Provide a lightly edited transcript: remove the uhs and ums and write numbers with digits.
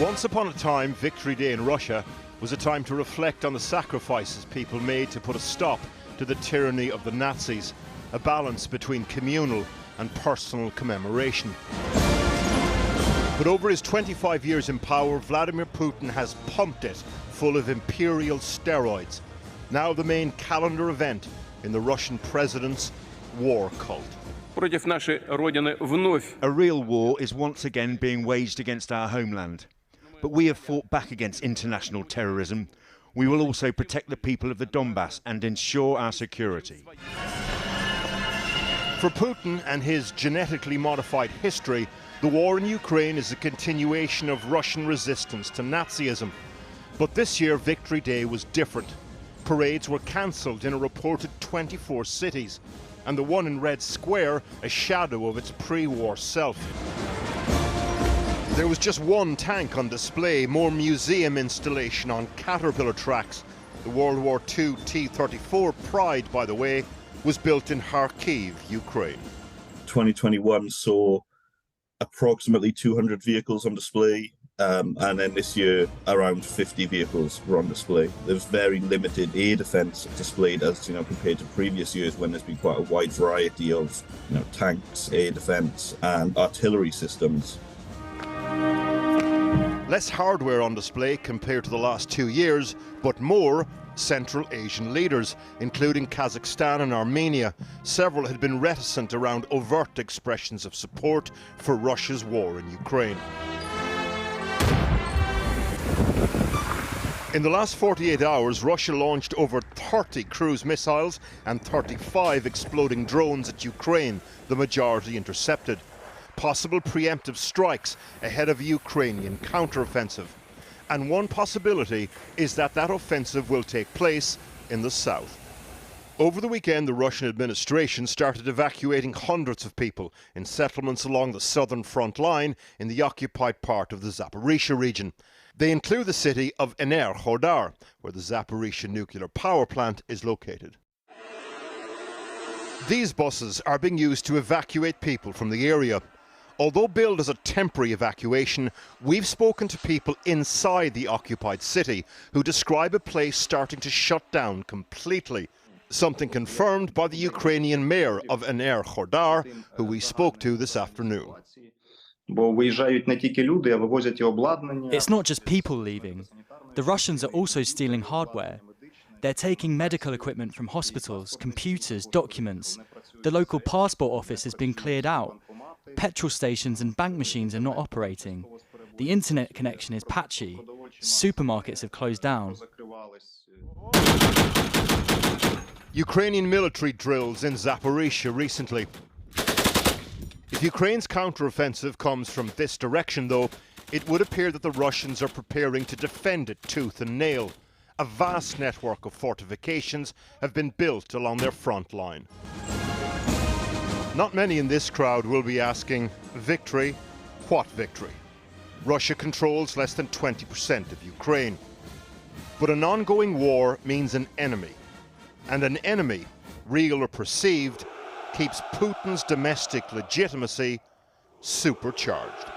Once upon a time, Victory Day in Russia was a time to reflect on the sacrifices people made to put a stop to the tyranny of the Nazis, a balance between communal and personal commemoration. But over his 25 years in power, Vladimir Putin has pumped it full of imperial steroids, now the main calendar event in the Russian president's war cult. A real war is once again being waged against our homeland. But we have fought back against international terrorism. We will also protect the people of the Donbass and ensure our security. For Putin and his genetically modified history, the war in Ukraine is a continuation of Russian resistance to Nazism. But this year, Victory Day was different. Parades were cancelled in a reported 24 cities, and the one in Red Square a shadow of its pre-war self. There was just one tank on display, more museum installation on Caterpillar tracks. The World War II T-34 Pride, by the way, was built in Kharkiv, Ukraine. 2021 saw approximately 200 vehicles on display, and then this year around 50 vehicles were on display. There's very limited air defence displayed as compared to previous years when there's been quite a wide variety of tanks, air defence and artillery systems. Less hardware on display compared to the last 2 years, but more Central Asian leaders, including Kazakhstan and Armenia. Several had been reticent around overt expressions of support for Russia's war in Ukraine. In the last 48 hours, Russia launched over 30 cruise missiles and 35 exploding drones at Ukraine, the majority intercepted. Possible preemptive strikes ahead of a Ukrainian counteroffensive. And one possibility is that that offensive will take place in the south. Over the weekend, the Russian administration started evacuating hundreds of people in settlements along the southern front line in the occupied part of the Zaporizhia region. They include the city of Enerhodar, where the Zaporizhia nuclear power plant is located. These buses are being used to evacuate people from the area. Although billed as a temporary evacuation, we've spoken to people inside the occupied city who describe a place starting to shut down completely. Something confirmed by the Ukrainian mayor of Enerhodar, who we spoke to this afternoon. It's not just people leaving. The Russians are also stealing hardware. They're taking medical equipment from hospitals, computers, documents. The local passport office has been cleared out. Petrol stations and bank machines are not operating. The internet connection is patchy. Supermarkets have closed down. Ukrainian military drills in Zaporizhia recently. If Ukraine's counteroffensive comes from this direction, though, it would appear that the Russians are preparing to defend it tooth and nail. A vast network of fortifications have been built along their front line. Not many in this crowd will be asking, victory? What victory? Russia controls less than 20% of Ukraine. But an ongoing war means an enemy. And an enemy, real or perceived, keeps Putin's domestic legitimacy supercharged.